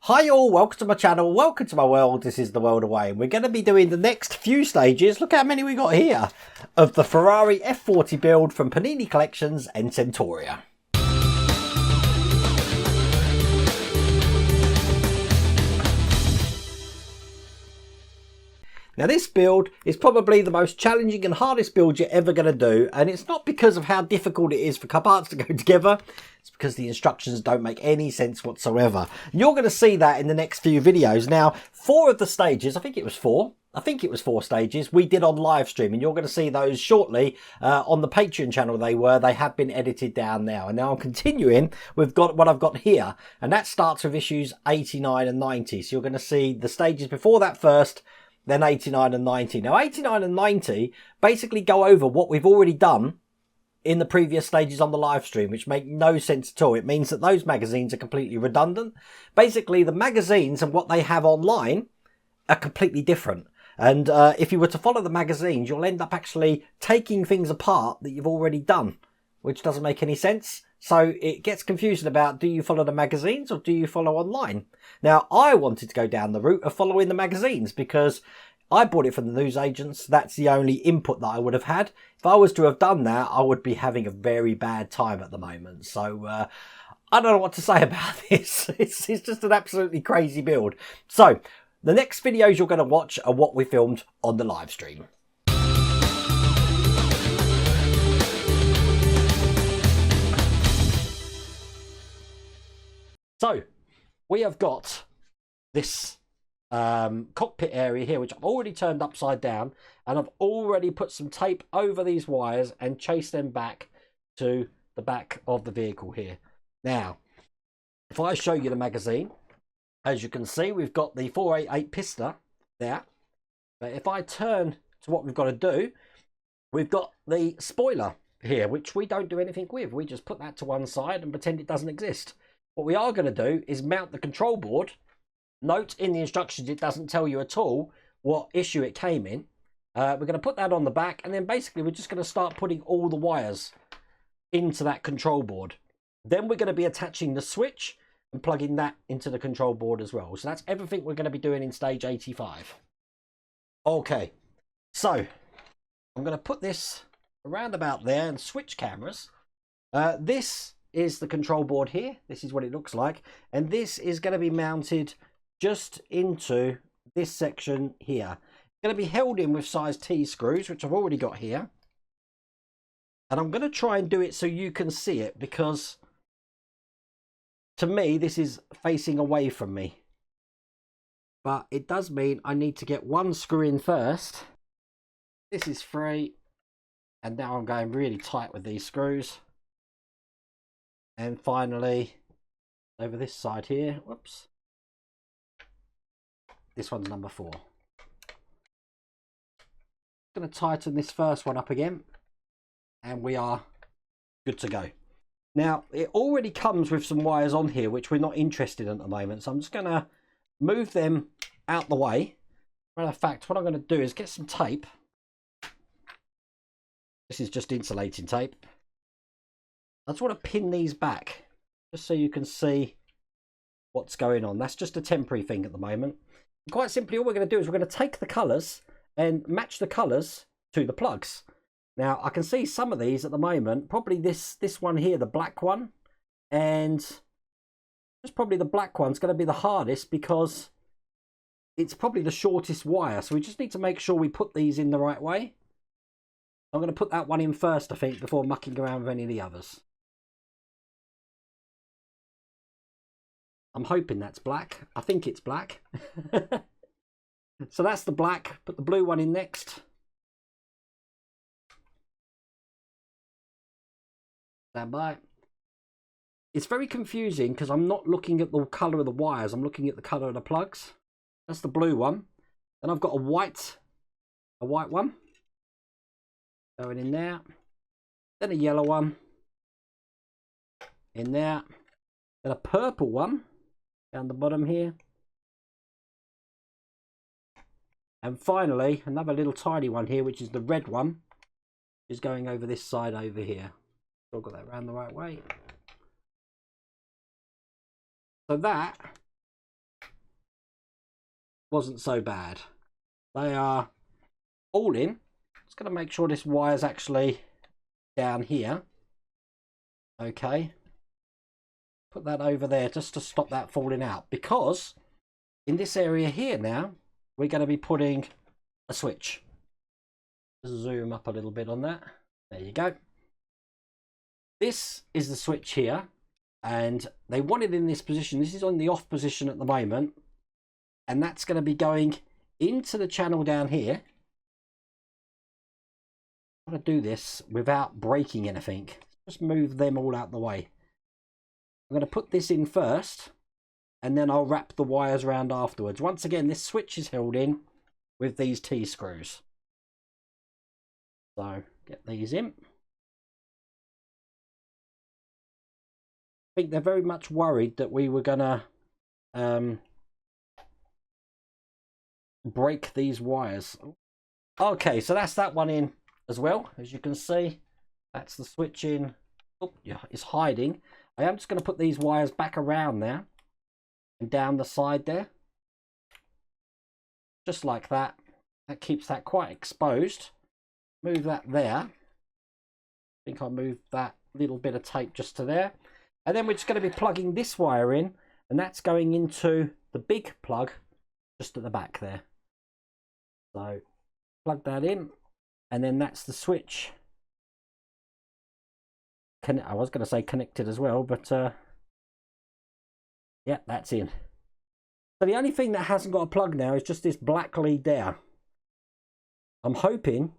Hi all, welcome to my channel, welcome to my world. This is the world away, and we're going to be doing the next few stages. Look how many we got here of the Ferrari F40 build from Panini Collections and Centauria. Now this build is probably the most challenging and hardest build you're ever going to do, and it's not because of how difficult it is for parts to go together, it's because the instructions don't make any sense whatsoever. And you're going to see that in the next few videos. Now, 4 of the stages, I think it was 4 stages we did on live stream, and you're going to see those shortly on the Patreon channel. They have been edited down now, and now I'm continuing with what I've got here, and that starts with issues 89 and 90. So you're going to see the stages before that first, then 89 and 90. Now 89 and 90 basically go over what we've already done in the previous stages on the live stream, which make no sense at all. It means that those magazines are completely redundant. Basically, the magazines and what they have online are completely different. And if you were to follow the magazines, you'll end up actually taking things apart that you've already done, which doesn't make any sense. So it gets confusing about, do you follow the magazines or do you follow online? Now, I wanted to go down the route of following the magazines because I bought it from the newsagents. That's the only input that I would have had. If I was to have done that, I would be having a very bad time at the moment. So I don't know what to say about this. It's just an absolutely crazy build. So the next videos you're going to watch are what we filmed on the live stream. So we have got this cockpit area here, which I've already turned upside down, and I've already put some tape over these wires and chased them back to the back of the vehicle here. Now, if I show you the magazine, as you can see, we've got the 488 pista there. But if I turn to what we've got to do, we've got the spoiler here, which we don't do anything with. We just put that to one side and pretend it doesn't exist. What we are going to do is mount the control board. Note in the instructions it doesn't tell you at all what issue it came in. We're going to put that on the back, and then basically we're just going to start putting all the wires into that control board. Then we're going to be attaching the switch and plugging that into the control board as well. So that's everything we're going to be doing in stage 85. Okay, so I'm going to put this around about there and switch cameras. This is the control board here. This is what it looks like, and this is going to be mounted just into this section here. It's going to be held in with size T screws, which I've already got here, and I'm going to try and do it so you can see it, because to me this is facing away from me, but it does mean I need to get one screw in first. This is free, and now I'm going really tight with these screws. And finally, over this side here, whoops, this one's number 4. I'm going to tighten this first one up again, and we are good to go. Now, it already comes with some wires on here, which we're not interested in at the moment, so I'm just going to move them out the way. Matter of fact, what I'm going to do is get some tape. This is just insulating tape. I just want to pin these back just so you can see what's going on. That's just a temporary thing at the moment. And quite simply, all we're going to do is we're going to take the colours and match the colours to the plugs. Now, I can see some of these at the moment, probably this one here, the black one, and just probably the black one's going to be the hardest because it's probably the shortest wire. So we just need to make sure we put these in the right way. I'm going to put that one in first, I think, before mucking around with any of the others. I'm hoping that's black. I think it's black. So that's the black. Put the blue one in next. Stand by. It's very confusing because I'm not looking at the colour of the wires. I'm looking at the colour of the plugs. That's the blue one. Then I've got a white one going in there. Then a yellow one in there. Then a purple one down the bottom here, and finally another little tiny one here, which is the red one, is going over this side over here. Still got that around the right way. So that wasn't so bad. They are all in. Just going to make sure this wire's actually down here. Okay. Put that over there just to stop that falling out, because in this area here now we're going to be putting a switch. Zoom up a little bit on that. There you go. This is the switch here, and they want it in this position. This is on the off position at the moment, and that's going to be going into the channel down here. I'm going to do this without breaking anything. Just move them all out the way. I'm going to put this in first, and then I'll wrap the wires around afterwards. Once again, this switch is held in with these T-screws. So get these in. I think they're very much worried that we were going to break these wires. Okay, so that's that one in as well. As you can see, that's the switch in. Oh, yeah, it's hiding. I am just going to put these wires back around there and down the side there. Just like that. That keeps that quite exposed. Move that there. I think I'll move that little bit of tape just to there. And then we're just going to be plugging this wire in, and that's going into the big plug just at the back there. So plug that in, and then that's the switch. I was going to say connected as well, but yeah, that's in. So the only thing that hasn't got a plug now is just this black lead there. I'm hoping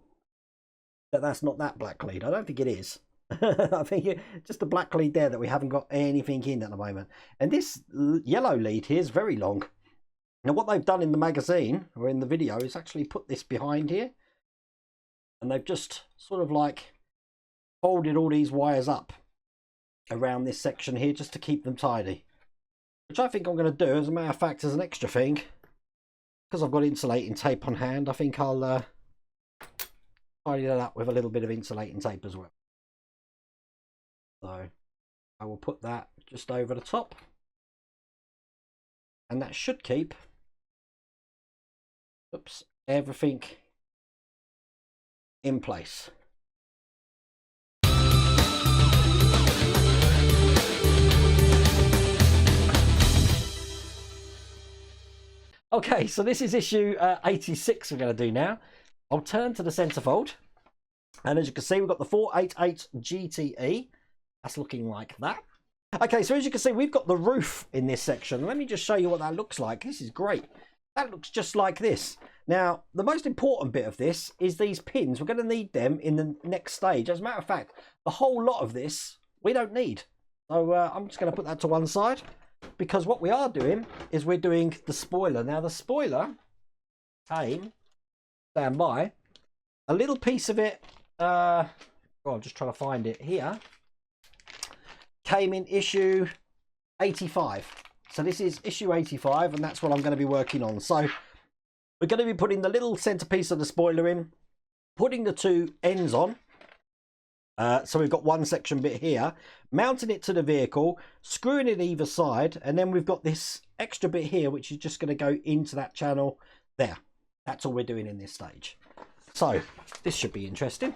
that that's not that black lead. I don't think it is. I think just a black lead there that we haven't got anything in at the moment. And this yellow lead here is very long. Now what they've done in the magazine or in the video is actually put this behind here, and they've just sort of like folded all these wires up around this section here just to keep them tidy, which I think I'm going to do, as a matter of fact, as an extra thing, because I've got insulating tape on hand. I think I'll tidy that up with a little bit of insulating tape as well. So I will put that just over the top, and that should keep everything in place. Okay, so this is issue 86 we're going to do now. I'll turn to the centerfold, and as you can see, we've got the 488 GTE. That's looking like that. Okay, so as you can see, we've got the roof in this section. Let me just show you what that looks like. This is great. That looks just like this. Now, the most important bit of this is these pins. We're going to need them in the next stage. As a matter of fact, the whole lot of this we don't need. So I'm just going to put that to one side, because what we are doing is we're doing the spoiler. Now, the spoiler came, stand by, a little piece of it, I'm just trying to find it here, came in issue 85. So this is issue 85, and that's what I'm going to be working on. So we're going to be putting the little centerpiece of the spoiler in, putting the two ends on. So we've got one section bit here, mounting it to the vehicle, screwing it either side, and then we've got this extra bit here, which is just going to go into that channel there. That's all we're doing in this stage. So this should be interesting.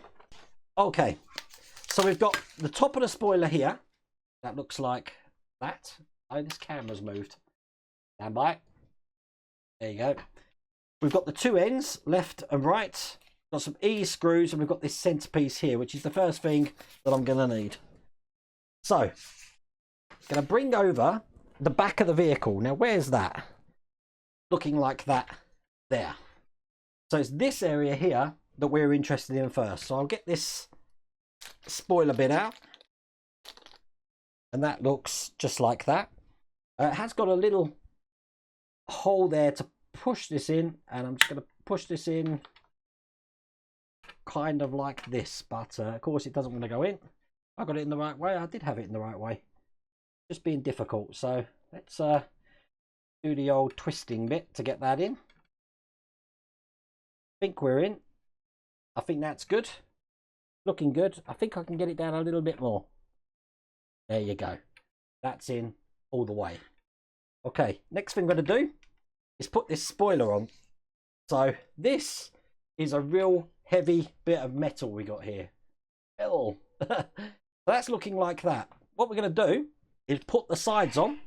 Okay, so we've got the top of the spoiler here. That looks like that. Oh, this camera's moved. Stand by. There you go. We've got the two ends, left and right. Got some E screws, and we've got this centerpiece here, which is the first thing that I'm going to need. So, I'm going to bring over the back of the vehicle. Now, where's that? Looking like that there. So it's this area here that we're interested in first. So I'll get this spoiler bit out, and that looks just like that. It has got a little hole there to push this in, and I'm just going to push this in kind of like this, but of course it doesn't want to go in. I got it in the right way. I did have it in the right way, just being difficult. So let's do the old twisting bit to get that in. I think we're in. I think that's good, looking good. I think I can get it down a little bit more. There you go. That's in all the way. Okay, next thing I'm going to do is put this spoiler on. So this is a real heavy bit of metal we got here. So that's looking like that. What we're going to do is put the sides on.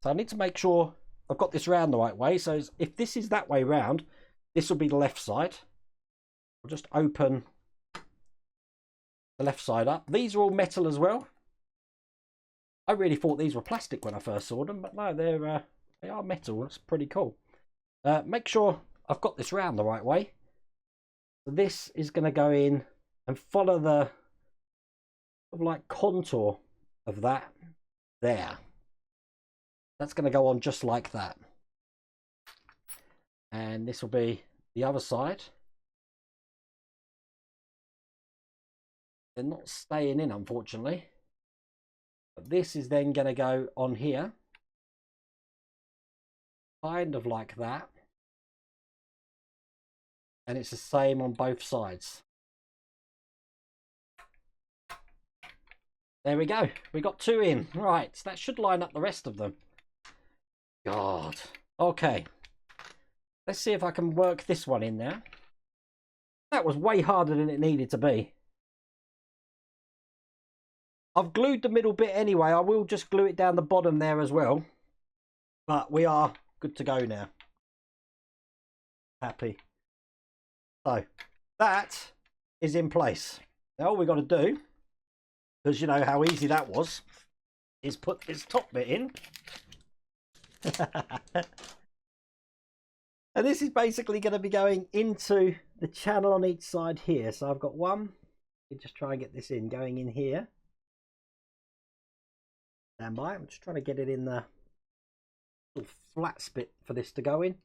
So I need to make sure I've got this round the right way. So if this is that way round, this will be the left side. I'll just open the left side up. These are all metal as well. I really thought these were plastic when I first saw them, but no, they are metal. That's pretty cool. Make sure I've got this round the right way. So this is going to go in and follow the sort of like contour of that there. That's going to go on just like that. And this will be the other side. They're not staying in, unfortunately. But this is then going to go on here. Kind of like that. And it's the same on both sides. There we go. We got 2 in. Right, so that should line up the rest of them. God. Okay. Let's see if I can work this one in now. That was way harder than it needed to be. I've glued the middle bit anyway. I will just glue it down the bottom there as well. But we are good to go now. Happy. So that is in place. Now all we've got to do, because you know how easy that was, is put this top bit in. And this is basically going to be going into the channel on each side here. So I've got one. You just try and get this in, going in here. Stand by. I'm just trying to get it in the little flat spit for this to go in.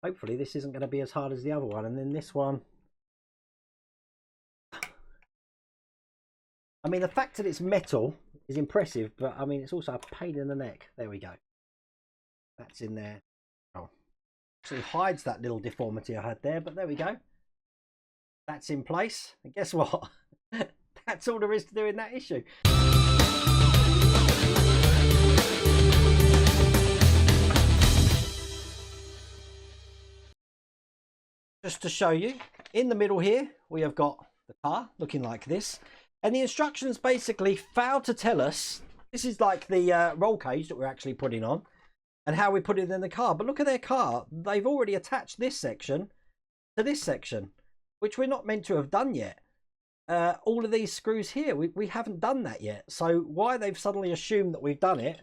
Hopefully this isn't going to be as hard as the other one. And then this one, I mean, the fact that it's metal is impressive, but I mean, it's also a pain in the neck. There we go. That's in there. Oh, actually hides that little deformity I had there, but there we go. That's in place. And guess what? That's all there is to do in that issue. Just to show you, in the middle here, we have got the car looking like this. And the instructions basically fail to tell us, this is like the roll cage that we're actually putting on, and how we put it in the car. But look at their car. They've already attached this section to this section, which we're not meant to have done yet. All of these screws here, we haven't done that yet. So why they've suddenly assumed that we've done it,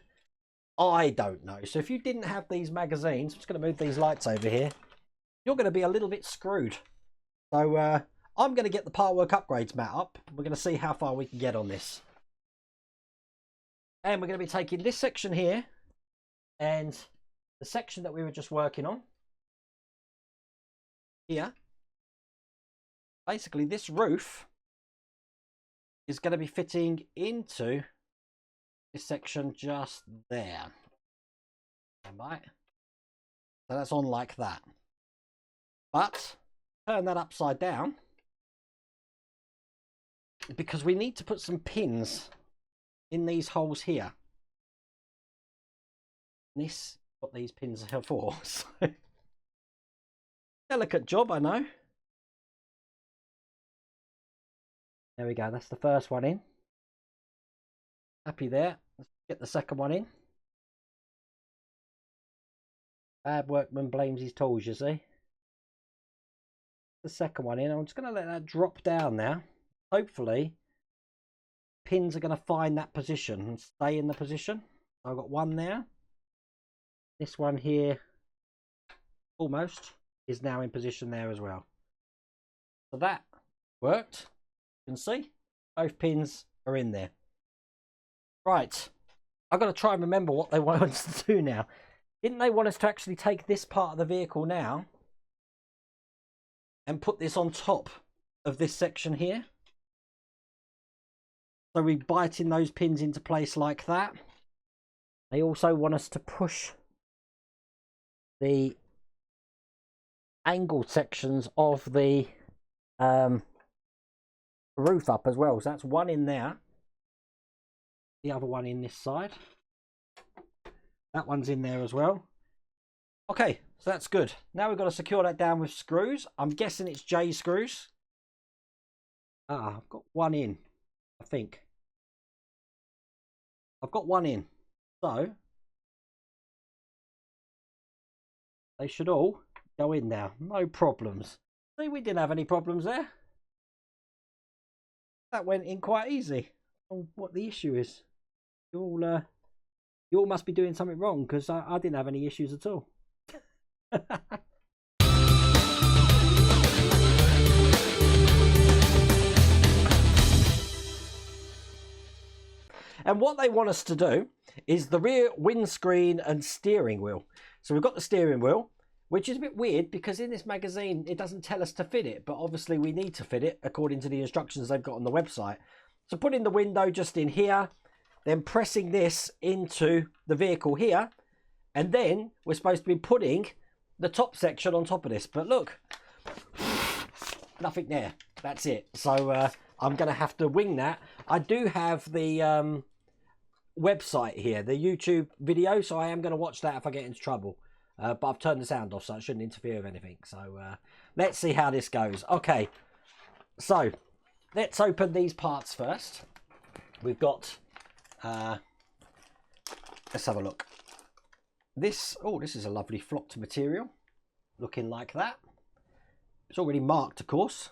I don't know. So if you didn't have these magazines, I'm just going to move these lights over here, you're going to be a little bit screwed. So I'm going to get the Part Work Upgrades mat up. We're going to see how far we can get on this. And we're going to be taking this section here and the section that we were just working on here. Basically, this roof is going to be fitting into this section just there. Right. So that's on like that. But turn that upside down, because we need to put some pins in these holes here. This is what these pins are for. So, delicate job, I know. There we go. That's the first one in. Happy there. Let's get the second one in. Bad workman blames his tools, you see. The second one in. I'm just going to let that drop down now. Hopefully pins are going to find that position and stay in the position. I've got one there. This one here almost is now in position there as well. So that worked. You can see both pins are in there. Right, I've got to try and remember what they want us to do now. Didn't they want us to actually take this part of the vehicle now and put this on top of this section here? So we bite in those pins into place like that. They also want us to push the angled sections of the roof up as well. So that's one in there. The other one in this side. That one's in there as well. Okay, so that's good. Now we've got to secure that down with screws. I'm guessing it's J screws. I've got one in, I think. I've got one in. So they should all go in now. No problems. See, we didn't have any problems there. That went in quite easy. Oh, what the issue is? You all must be doing something wrong, because I didn't have any issues at all. And what they want us to do is the rear windscreen and steering wheel. So we've got the steering wheel, which is a bit weird because in this magazine it doesn't tell us to fit it, but obviously we need to fit it according to the instructions they've got on the website. So putting the window just in here, then pressing this into the vehicle here, and then we're supposed to be putting the top section on top of this. But look, nothing there. That's it. So I'm going to have to wing that. I do have the website here, the YouTube video, so I am going to watch that if I get into trouble. But I've turned the sound off, so it shouldn't interfere with anything. So let's see how this goes. Okay, so let's open these parts first. We've got, let's have a look. This is a lovely flocked material, looking like that. It's already marked, of course.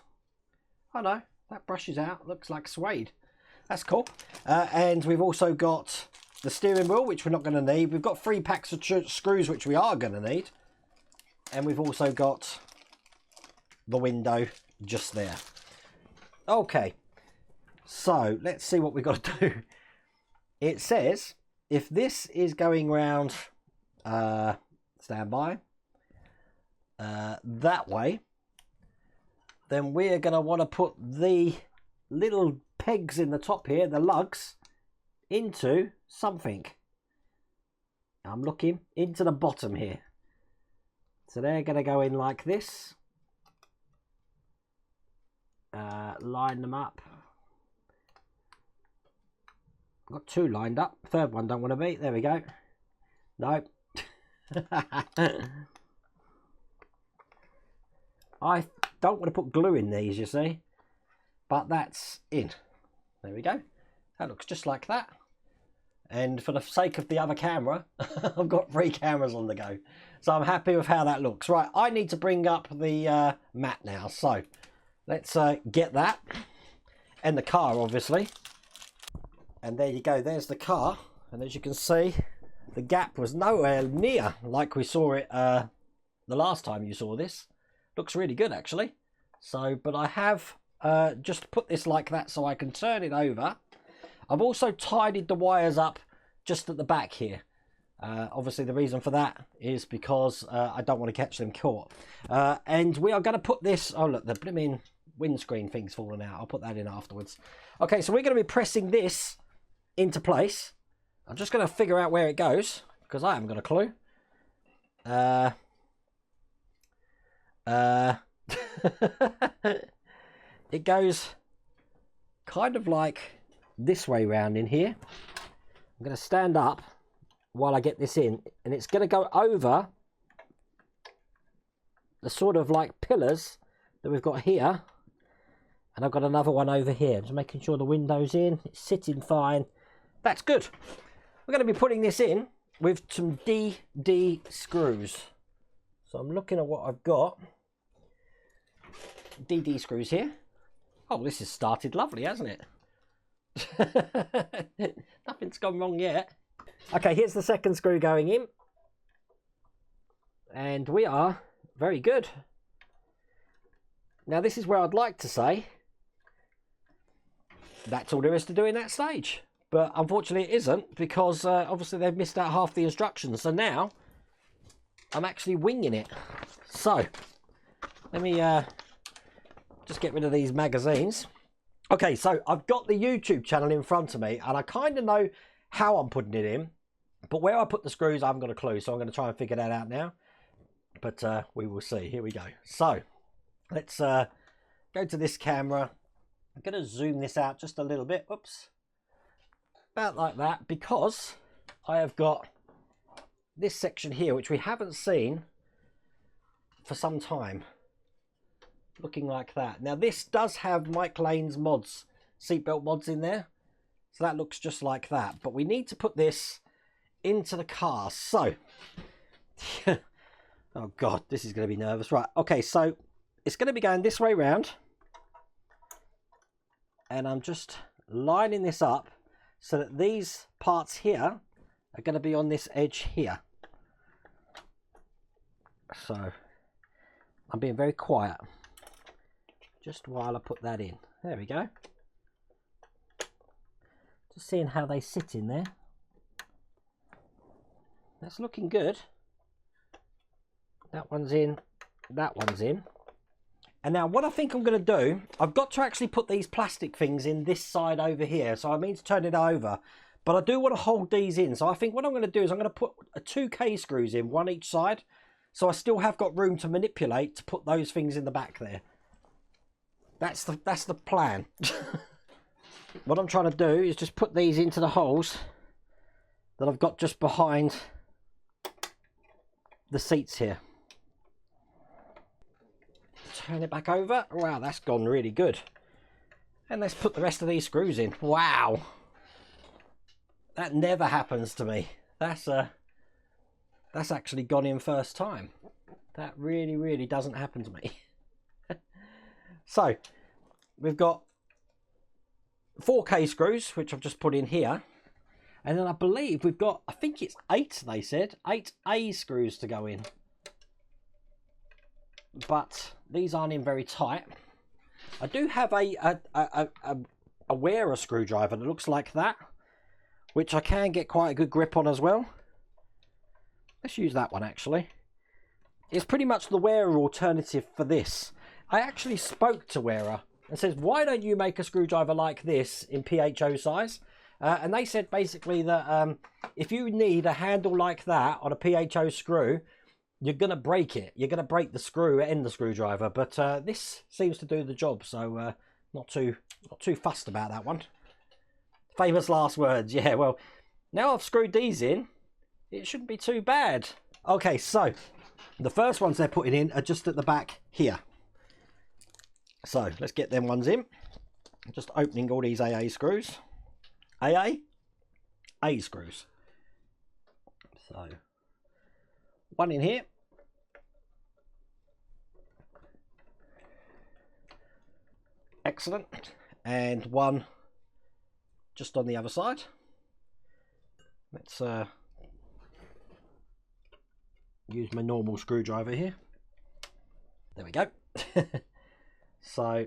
Oh no, that brushes out, looks like suede. That's cool. And we've also got the steering wheel, which we're not going to need. We've got 3 packs of screws, which we are going to need. And we've also got the window just there. Okay, so let's see what we've got to do. It says if this is going round, stand by, that way, then we're going to want to put the little pegs in the top here, the lugs, into something. I'm looking into the bottom here. So they're going to go in like this. Line them up. I've got 2 lined up. Third one don't want to be. There we go. No. I don't want to put glue in these, you see. But that's in. There we go. That looks just like that. And for the sake of the other camera, I've got 3 cameras on the go. So I'm happy with how that looks. Right, I need to bring up the mat now. So let's get that. And the car, obviously. And there you go. There's the car. And as you can see, the gap was nowhere near like we saw it the last time you saw this. Looks really good, actually. So, but I have just put this like that so I can turn it over. I've also tidied the wires up just at the back here. Obviously, the reason for that is because I don't want to catch them caught. And we are going to put this... Oh, look, the blimmin' windscreen thing's fallen out. I'll put that in afterwards. Okay, so we're going to be pressing this into place. I'm just going to figure out where it goes because I haven't got a clue. It goes kind of like this way round in here. I'm going to stand up while I get this in, and it's going to go over the sort of like pillars that we've got here, and I've got another one over here. Just making sure the window's in, it's sitting fine. That's good. We're going to be putting this in with some DD screws. So I'm looking at what I've got. DD screws here. Oh, this has started lovely, hasn't it? Nothing's gone wrong yet. Okay, here's the second screw going in. And we are very good. Now, this is where I'd like to say that's all there is to do in that stage. But unfortunately it isn't, because obviously they've missed out half the instructions. So now I'm actually winging it. So let me just get rid of these magazines. Okay, so I've got the YouTube channel in front of me, and I kind of know how I'm putting it in, but where I put the screws, I haven't got a clue. So I'm going to try and figure that out now. But we will see. Here we go. So let's go to this camera. I'm going to zoom this out just a little bit. Oops. About like that, because I have got this section here, which we haven't seen for some time. Looking like that. Now this does have Mike Lane's mods, seatbelt mods in there. So that looks just like that. But we need to put this into the car. So, oh God, this is going to be nervous. Right, okay, so it's going to be going this way round. And I'm just lining this up so that these parts here are going to be on this edge here. So, I'm being very quiet. Just while I put that in. There we go. Just seeing how they sit in there. That's looking good. That one's in. That one's in. And now what I think I'm going to do, I've got to actually put these plastic things in this side over here. So I mean to turn it over. But I do want to hold these in. So I think what I'm going to do is I'm going to put 2 K-screws in, one each side. So I still have got room to manipulate to put those things in the back there. That's the plan. What I'm trying to do is just put these into the holes that I've got just behind the seats here. Turn it back over. Wow, that's gone really good. And let's put the rest of these screws in. Wow. That never happens to me. That's actually gone in first time. That really doesn't happen to me. So, we've got 4 K-screws, which I've just put in here. And then I believe we've got, I think it's 8, they said, 8 A screws to go in. But these aren't in very tight. I do have a wearer screwdriver that looks like that, which I can get quite a good grip on as well. Let's use that one actually. It's pretty much the wearer alternative for this. I actually spoke to Wearer and says, why don't you make a screwdriver like this in PHO size? And they said basically that if you need a handle like that on a PHO screw, you're going to break it. You're going to break the screw and the screwdriver. But this seems to do the job, so not too fussed about that one. Famous last words. Yeah, well, now I've screwed these in, it shouldn't be too bad. Okay, so the first ones they're putting in are just at the back here. So let's get them ones in. Just opening all these AA screws. AA? A screws. So one in here. Excellent. And one just on the other side. Let's use my normal screwdriver here. There we go. So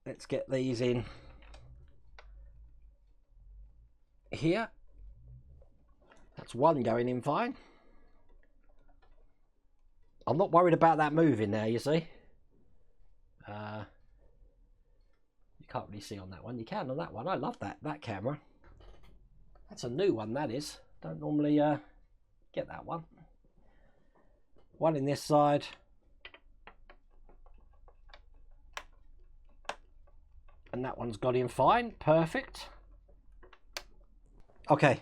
let's get these in here. That's one going in fine. I'm not worried about that moving now, you see. You can't really see on that one. You can on that one. I love that camera. That's a new one, that is. Don't normally get that one. One in this side. And that one's got in fine. Perfect. Okay.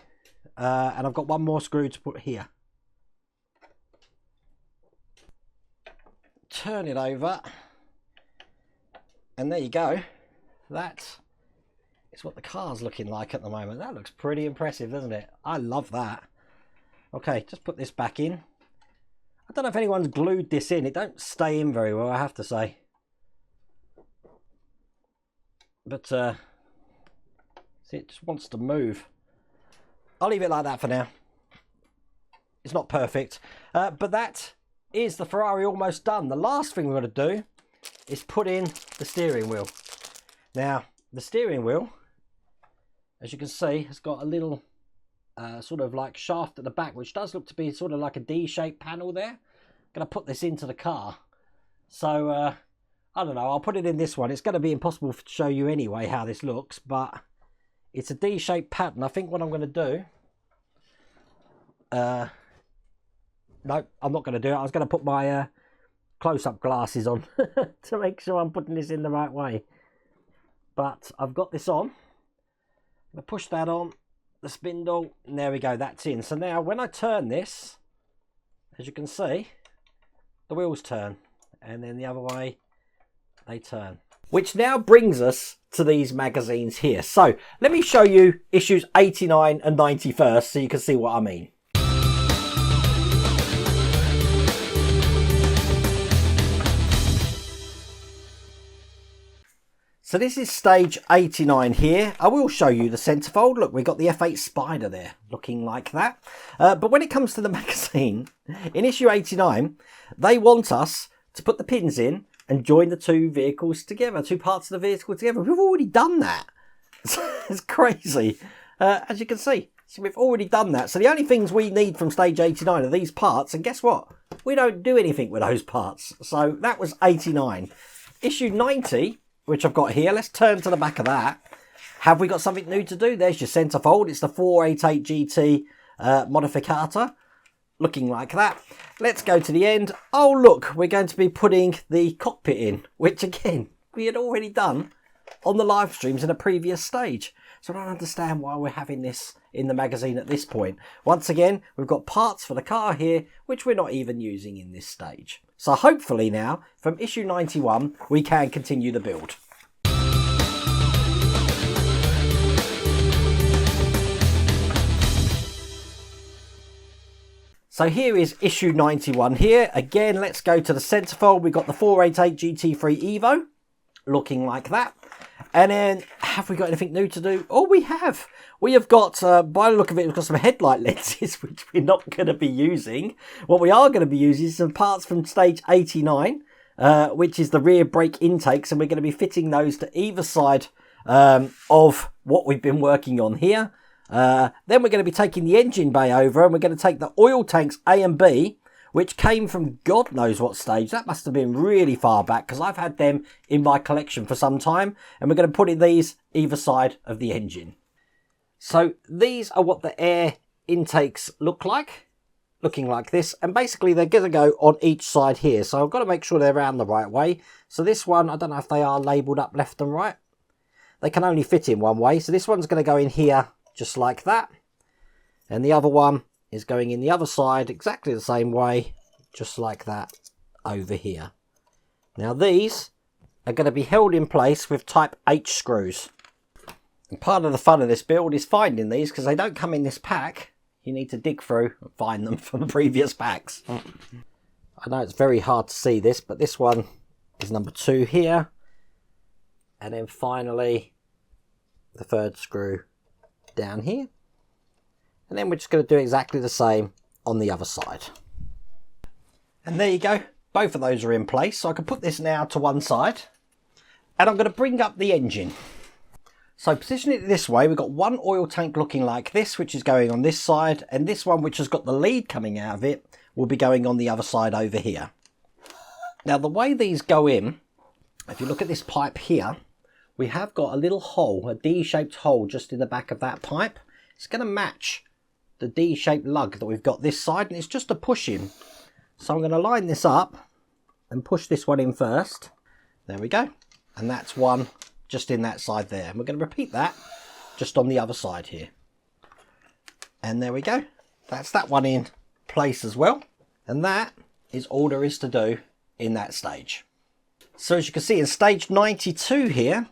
And I've got one more screw to put here. Turn it over. And there you go. That is what the car's looking like at the moment. That looks pretty impressive, doesn't it? I love that. Okay, just put this back in. I don't know if anyone's glued this in. It don't stay in very well, I have to say. But see, it just wants to move. I'll leave it like that for now. It's not perfect. But that is the Ferrari almost done. The last thing we're going to do is put in the steering wheel. Now, the steering wheel, as you can see, has got a little sort of like shaft at the back, which does look to be sort of like a D-shaped panel there. I'm going to put this into the car. So, I don't know, I'll put it in this one. It's going to be impossible to show you anyway how this looks, but it's a D-shaped pattern. I think what I'm going to do... no, I'm not going to do it. I was going to put my close-up glasses on to make sure I'm putting this in the right way. But I've got this on. I'm going to push that on, the spindle, and there we go, that's in. So now when I turn this, as you can see, the wheels turn, and then the other way they turn. Which now brings us to these magazines here. So let me show you issues 89 and 90 first, so you can see what I mean. So this is stage 89 here. I will show you the centerfold. Look, we've got the F8 Spider there, looking like that. But when it comes to the magazine, in issue 89, they want us to put the pins in and join the two vehicles together, two parts of the vehicle together. We've already done that. It's crazy. As you can see, so we've already done that. So the only things we need from stage 89 are these parts. And guess what? We don't do anything with those parts. So that was 89. Issue 90... which I've got here. Let's turn to the back of that. Have we got something new to do? There's your centerfold. It's the 488 GT modificator. Looking like that. Let's go to the end. Oh, look, we're going to be putting the cockpit in, which again, we had already done on the live streams in a previous stage. So I don't understand why we're having this in the magazine at this point. Once again, we've got parts for the car here, which we're not even using in this stage. So hopefully now, from issue 91, we can continue the build. So here is issue 91 here. Again, let's go to the centerfold. We've got the 488 GT3 Evo, looking like that. And then, have we got anything new to do? Oh, we have. We have got, by the look of it, we've got some headlight lenses, which we're not going to be using. What we are going to be using is some parts from stage 89, which is the rear brake intakes. And we're going to be fitting those to either side of what we've been working on here. Then we're going to be taking the engine bay over, and we're going to take the oil tanks A and B, which came from God knows what stage. That must have been really far back, because I've had them in my collection for some time. And we're going to put in these either side of the engine. So these are what the air intakes look like. Looking like this. And basically they're going to go on each side here. So I've got to make sure they're around the right way. So this one, I don't know if they are labelled up left and right. They can only fit in one way. So this one's going to go in here just like that. And the other one is going in the other side exactly the same way, just like that over here. Now these are going to be held in place with type H screws. And part of the fun of this build is finding these, because they don't come in this pack. You need to dig through and find them from previous packs. I know it's very hard to see this, but this one is number 2 here. And then finally the third screw down here. And then we're just going to do exactly the same on the other side. And there you go. Both of those are in place. So I can put this now to one side. And I'm going to bring up the engine. So position it this way. We've got one oil tank looking like this, which is going on this side. And this one, which has got the lead coming out of it, will be going on the other side over here. Now the way these go in, if you look at this pipe here, we have got a little hole, a D-shaped hole just in the back of that pipe. It's going to match the D-shaped lug that we've got this side, and it's just a push in. So I'm going to line this up and push this one in first. There we go. And that's one just in that side there. And we're going to repeat that just on the other side here. And there we go. That's that one in place as well. And that is all there is to do in that stage. So as you can see in stage 92 here,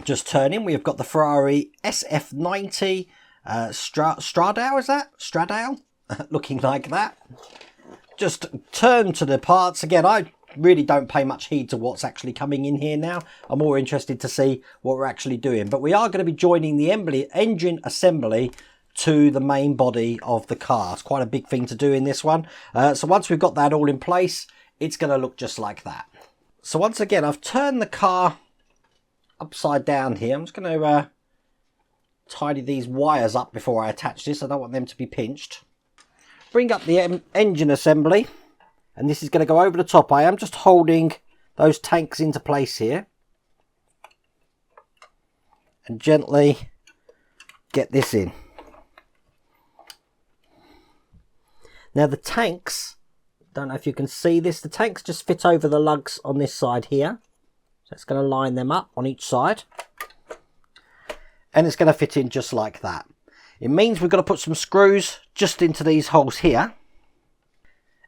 just turning, we've got the Ferrari SF90 Stradale, is that? Stradale? Looking like that. Just turn to the parts. Again, I really don't pay much heed to what's actually coming in here now. I'm more interested to see what we're actually doing. But we are going to be joining the engine assembly to the main body of the car. It's quite a big thing to do in this one. So once we've got that all in place, it's going to look just like that. So once again, I've turned the car upside down here. I'm just going to tidy these wires up before I attach this. I don't want them to be pinched. Bring up the engine assembly, and this is going to go over the top. I am just holding those tanks into place here and gently get this in. Now the tanks, don't know if you can see this, the tanks just fit over the lugs on this side here. So it's going to line them up on each side. And it's going to fit in just like that. It means we've got to put some screws just into these holes here.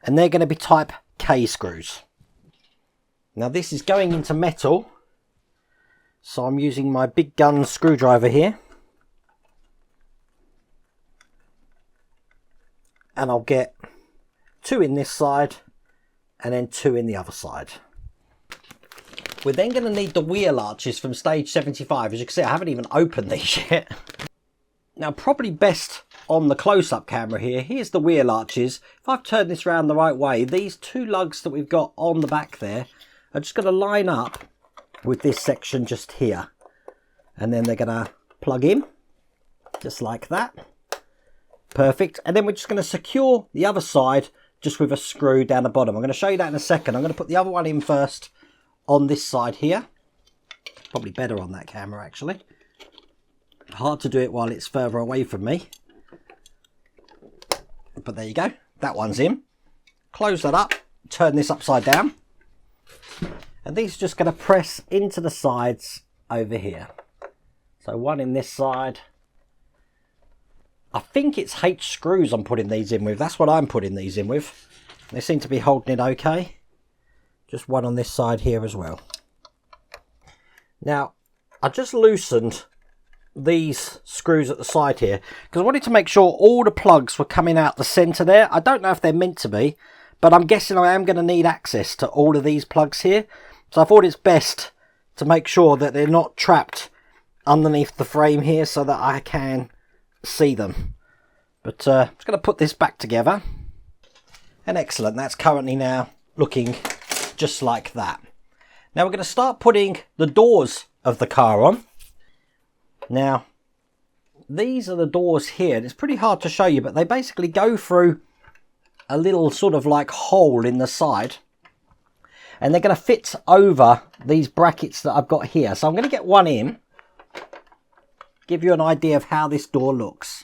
and they're going to be type K screws. Now this is going into metal, so I'm using my big gun screwdriver here, and I'll get 2 in this side and then 2 in the other side. We're then going to need the wheel arches from stage 75. As you can see, I haven't even opened these yet. Now, probably best on the close-up camera here. Here's the wheel arches. If I've turned this around the right way, these 2 lugs that we've got on the back there are just going to line up with this section just here. And then they're going to plug in, just like that. Perfect. And then we're just going to secure the other side just with a screw down the bottom. I'm going to show you that in a second. I'm going to put the other one in first on this side here. Probably better on that camera, actually. Hard to do it while it's further away from me. But there you go. That one's in. Close that up. Turn this upside down. And these are just going to press into the sides over here. So one in this side. I think it's H screws I'm putting these in with. That's what I'm putting these in with. They seem to be holding it okay. Just one on this side here as well. Now, I just loosened these screws at the side here because I wanted to make sure all the plugs were coming out the centre there. I don't know if they're meant to be, but I'm guessing I am going to need access to all of these plugs here. So I thought it's best to make sure that they're not trapped underneath the frame here so that I can see them. But I'm just going to put this back together. And excellent, that's currently now looking just like that. Now we're going to start putting the doors of the car on. Now, these are the doors here. It's pretty hard to show you, but they basically go through a little sort of like hole in the side. And they're going to fit over these brackets that I've got here. So I'm going to get one in. Give you an idea of how this door looks.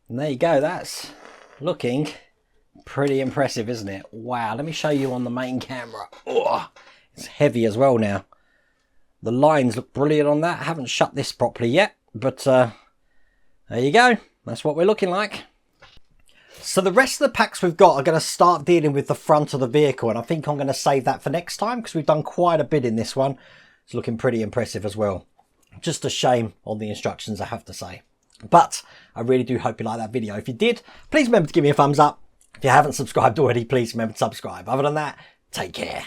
And there you go. That's looking pretty impressive, isn't it? Wow. Let me show you on the main camera. Oh, it's heavy as well now. The lines look brilliant on that. I haven't shut this properly yet, but there you go. That's what we're looking like. So the rest of the packs we've got are going to start dealing with the front of the vehicle, and I think I'm going to save that for next time because we've done quite a bit in this one. It's looking pretty impressive as well. Just a shame on the instructions, I have to say. But I really do hope you like that video. If you did, please remember to give me a thumbs up. If you haven't subscribed already, please remember to subscribe. Other than that, take care.